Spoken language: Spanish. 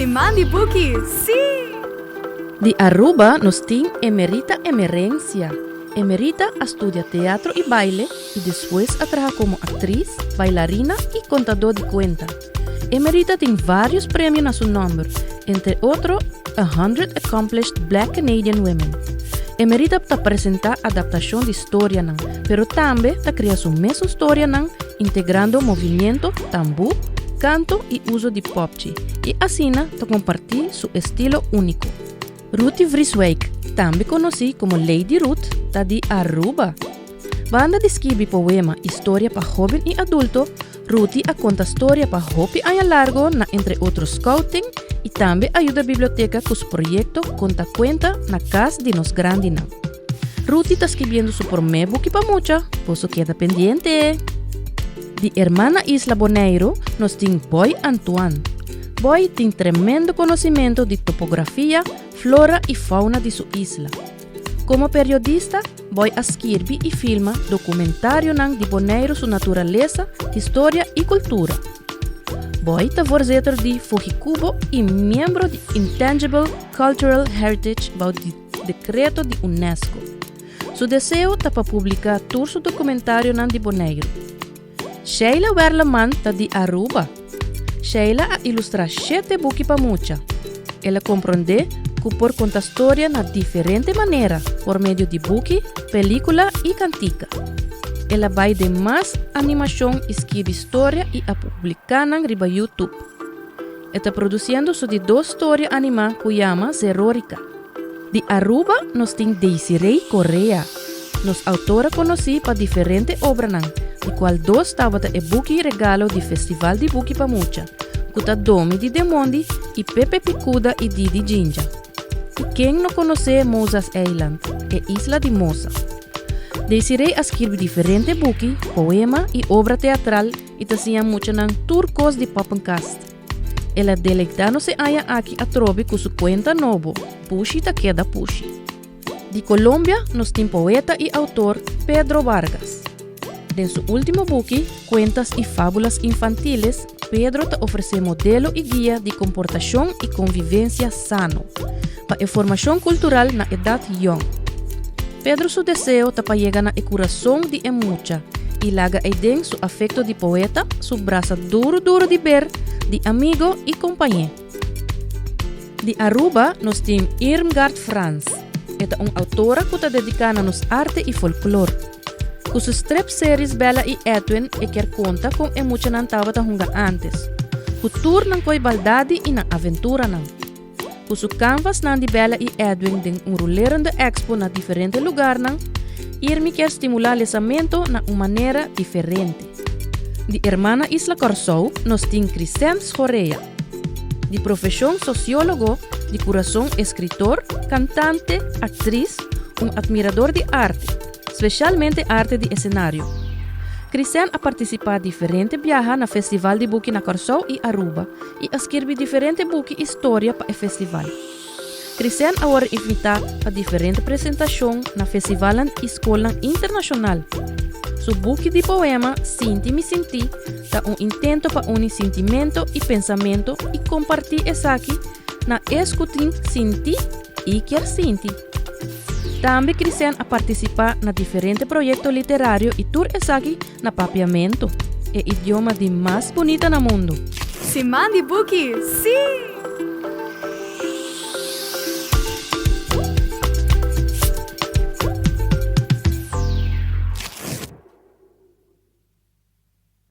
Simandi Buki, sí! De Aruba nos tiene Emerita Emerencia. Emerita estudia teatro y baile y después trabaja como actriz, bailarina y contador de cuenta. Emerita tiene varios premios a su nombre, entre otros 100 Accomplished Black Canadian Women. Emerita ta presenta adaptación de historia, pero también ta crea su misma historia integrando movimiento, tambú, canto y uso de popchi. Y así ta compartir su estilo único. Ruthie Vrieswijk, también conocida como Lady Ruth, ta de Aruba. Banda de escribir poema, historia para joven y adulto, Ruthie cuenta historia para hopi año largo, entre otros scouting, y también ayuda a la biblioteca con su proyecto Conta Cuenta na Casa de nos Grandina. Ruthie está escribiendo su primer book para mucha, por eso queda pendiente. De hermana Isla Bonaire nos tiene Boy Antoine. Boy tiene tremendo conocimiento de topografía, flora y fauna de su isla. Como periodista, Boy escribe y filma documentarios de Bonaire, su naturaleza, historia y cultura. Boy es voorzitter de Fujicubo y miembro de Intangible Cultural Heritage bajo el decreto de UNESCO. Su deseo es para publicar todos sus documentarios de Bonaire. Sheila Werleman está de Aruba. Sheila ilustra 7 books para mucha. Ella comprende que por contar historia de diferentes maneras, por medio de book, película y cantica. Ella va de más animación, escribe historia y a publicar en YouTube. Está produciendo de 2 historias animadas que llama Zerorica. De Aruba nos tiene Desiree Correa. Nos autora conocida para diferentes obras, de cual 2 estaban el book regalo del Festival de Book para mucha, que está Domi de Demondi y Pepe Picuda y Didi Jinja. Y quien no conoce Moses Island, Isla de Mosa. Desiree escribe diferentes books, poemas y obra teatral y te hacían mucho en turcos de Poppencast. Ella deleitándose allá aquí a Trobe con su cuenta novo, Pushi ta queda Pushi. De Colombia nos tiene poeta y autor Pedro Vargas. En su último book, Cuentas y Fábulas Infantiles, Pedro te ofrece modelo y guía de comportación y convivencia sano, para información cultural na edad young. Pedro su deseo te para llegar a corazón de mucha y laga eden su afecto de poeta, su brazo duro de ver, de amigo y compañero. De Aruba nos tiene Irmgard Franz. Esta es una autora que está dedicada a nos arte y folclore. Con sus 3 series Bella y Edwin, quer conta com mucha nantava ta hunga antes. Cultura nan koi baldade e na aventura nan. Com su canvas nan de Bella e Edwin den un rolerende expo na diferente lugar nan, Irmi quer estimular o lançamento na uma maneira diferente. De hermana Isla Corsou, nos tem Cristian Correa. De profissão sociólogo, de coração escritor, cantante, actriz, admirador de arte, especialmente arte de escenario. Cristian ha participado de diferentes viajes na Festival de Book na Corsou e Aruba e escreve diferentes book e história para o festival. Cristian agora invitado para diferentes apresentações na Festival e Escola Internacional. Su book de poema Sinti Me Sinti dá intento para unir sentimento e pensamento e compartir isso aqui na escutin Sinti e quer Sinti. Também Cristian a participar na diferentes projetos literários e tour aqui na papiamento, é idioma de mais bonita no mundo. Simandi Buki, sí!